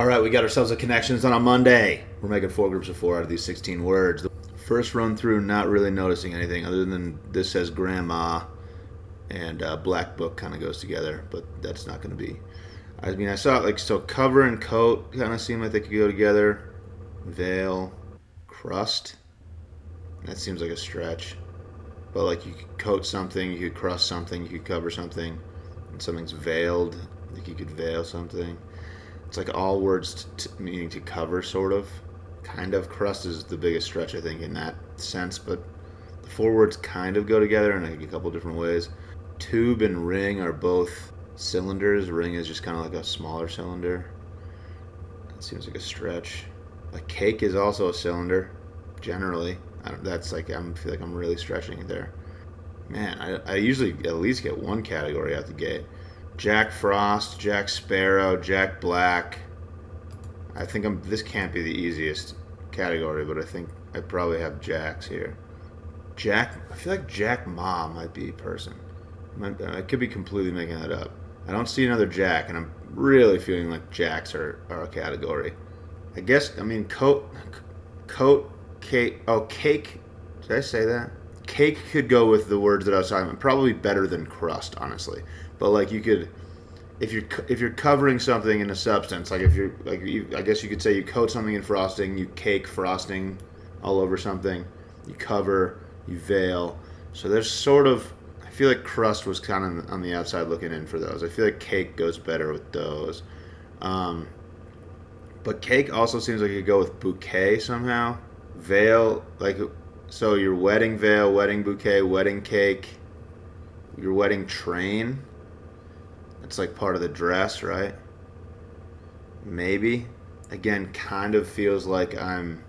All right, we got ourselves a connections on a Monday. We're making 4 groups of 4 out of these 16 words. The first run through, not really noticing anything other than this says grandma and black book kind of goes together, but that's not going to be. I mean, I saw it like, so cover and coat kind of seem like they could go together. Veil, crust, that seems like a stretch. But like you could coat something, you could crust something, you could cover something, and something's veiled. Like you could veil something. It's like all words meaning to cover, sort of. Kind of. Crust is the biggest stretch, I think, in that sense, but the 4 words kind of go together in like a couple different ways. Tube and ring are both cylinders. Ring is just kind of like a smaller cylinder. That seems like a stretch. A cake is also a cylinder, generally. That's like, I feel like I'm really stretching it there. Man, I usually at least get one category out the gate. Jack Frost, Jack Sparrow, Jack Black. I think this can't be the easiest category, but I think I probably have Jacks here. I feel like Jack Ma might be a person. I could be completely making that up. I don't see another Jack, and I'm really feeling like Jacks are a category. I guess, I mean, coat, cake. Oh, cake. Did I say that? Cake could go with the words that I was talking about. Probably better than crust, honestly. But like you could, if you're covering something in a substance, like if you're like I guess you could say you coat something in frosting, you cake frosting all over something, you cover, you veil. So there's sort of, I feel like crust was kind of on the outside looking in for those. I feel like cake goes better with those. But cake also seems like it could go with bouquet somehow. Veil, like, so your wedding veil, wedding bouquet, wedding cake, your wedding train. It's like part of the dress, right? Maybe. Again, kind of feels like I'm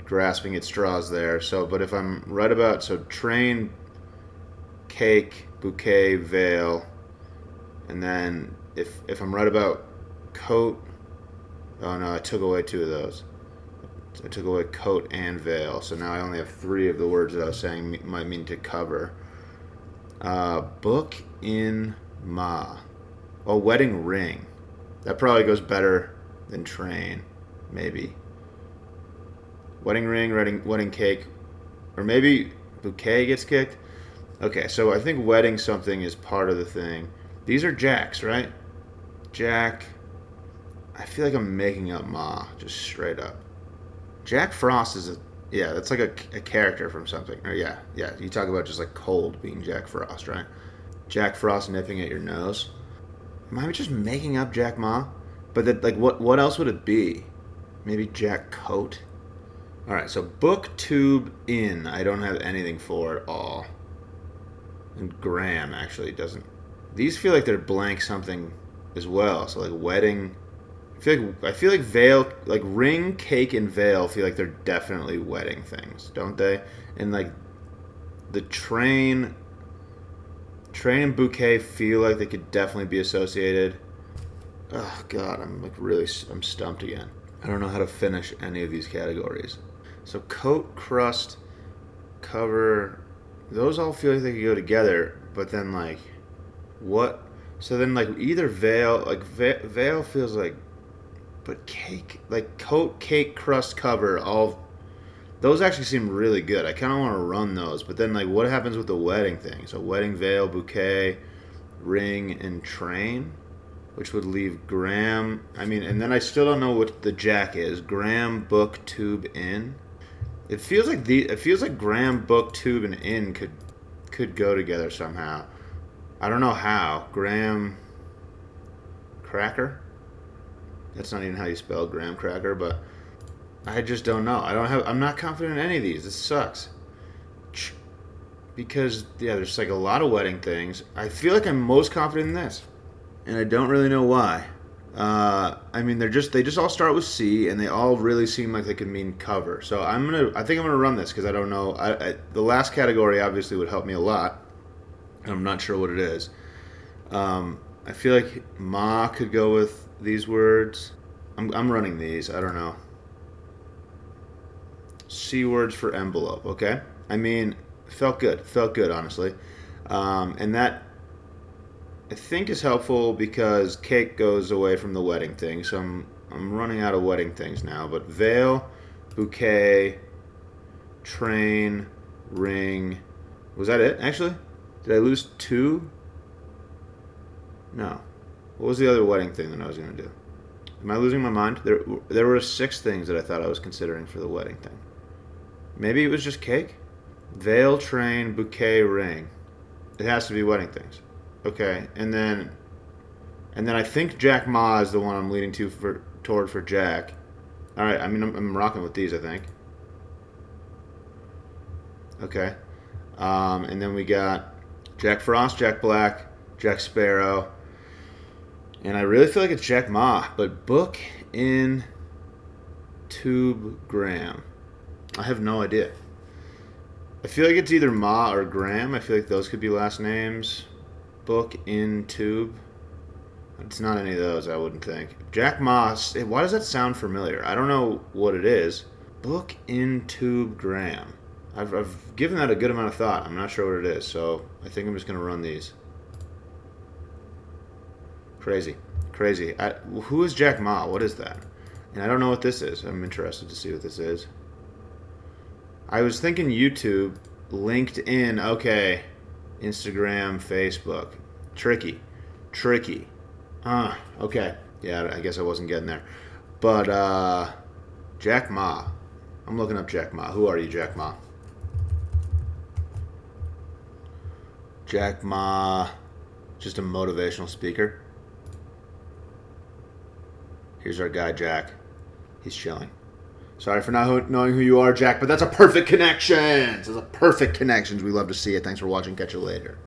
grasping at straws there. So, but if I'm right about, so train, cake, bouquet, veil, and then if I'm right about coat, oh no, I took away 2 of those. So I took away coat and veil. So now I only have 3 of the words that I was saying might mean to cover. Book in Ma. Oh, wedding ring. That probably goes better than train, maybe. Wedding ring, wedding cake, or maybe bouquet gets kicked. Okay, so I think wedding something is part of the thing. These are Jacks, right? Jack. I feel like I'm making up Ma, just straight up. Jack Frost is yeah, that's like a character from something. Or yeah, you talk about just like cold being Jack Frost, right? Jack Frost nipping at your nose. Am I just making up Jack Ma? But that, like, what else would it be? Maybe Jack Coat. All right, so book, tube, in. I don't have anything for at all. And Graham actually doesn't. These feel like they're blank something as well. So like wedding. I feel like veil, like ring, cake, and veil feel like they're definitely wedding things, don't they? And like the train and bouquet feel like they could definitely be associated. Oh God, I'm stumped again. I don't know how to finish any of these categories. So coat, crust, cover, those all feel like they could go together. But then like, what? So then like either veil, like veil feels like, but cake, like coat, cake, crust, cover, all those actually seem really good. I kind of want to run those, but then like what happens with the wedding thing? So wedding, veil, bouquet, ring, and train, which would leave Graham. I mean, and then I still don't know what the Jack is. Graham, book, tube, in. It feels like Graham, book, tube, and in could go together somehow. I don't know how. Graham cracker. That's not even how you spell graham cracker, but I just don't know. I'm not confident in any of these. This sucks. Because yeah, there's like a lot of wedding things. I feel like I'm most confident in this, and I don't really know why. I mean, they just all start with C, and they all really seem like they could mean cover. So I think I'm gonna run this because I don't know. The last category obviously would help me a lot. I'm not sure what it is. I feel like Ma could go with these words. I'm running these. I don't know. C words for envelope. Okay. I mean, felt good. Felt good, honestly. And that I think is helpful because cake goes away from the wedding thing. So I'm running out of wedding things now. But veil, bouquet, train, ring. Was that it, actually? Did I lose 2? No. What was the other wedding thing that I was going to do? Am I losing my mind? There were 6 things that I thought I was considering for the wedding thing. Maybe it was just cake? Veil, train, bouquet, ring. It has to be wedding things. Okay, and then I think Jack Ma is the one I'm leading toward for Jack. All right, I mean I'm rocking with these, I think. Okay, and then we got Jack Frost, Jack Black, Jack Sparrow, and I really feel like it's Jack Ma, but book in Tube Graham. I have no idea. I feel like it's either Ma or Graham. I feel like those could be last names. Book in Tube. It's not any of those, I wouldn't think. Jack Ma. Why does that sound familiar? I don't know what it is. Book in Tube Graham. I've given that a good amount of thought. I'm not sure what it is, so I think I'm just going to run these. Crazy. Who is Jack Ma? What is that? And I don't know what this is. I'm interested to see what this is. I was thinking YouTube, LinkedIn, okay, Instagram, Facebook. Tricky. Okay. Yeah, I guess I wasn't getting there. But, Jack Ma. I'm looking up Jack Ma. Who are you, Jack Ma? Jack Ma, just a motivational speaker. Here's our guy, Jack. He's chilling. Sorry for not knowing who you are, Jack, but that's a perfect connection. That's a perfect connections. We love to see it. Thanks for watching. Catch you later.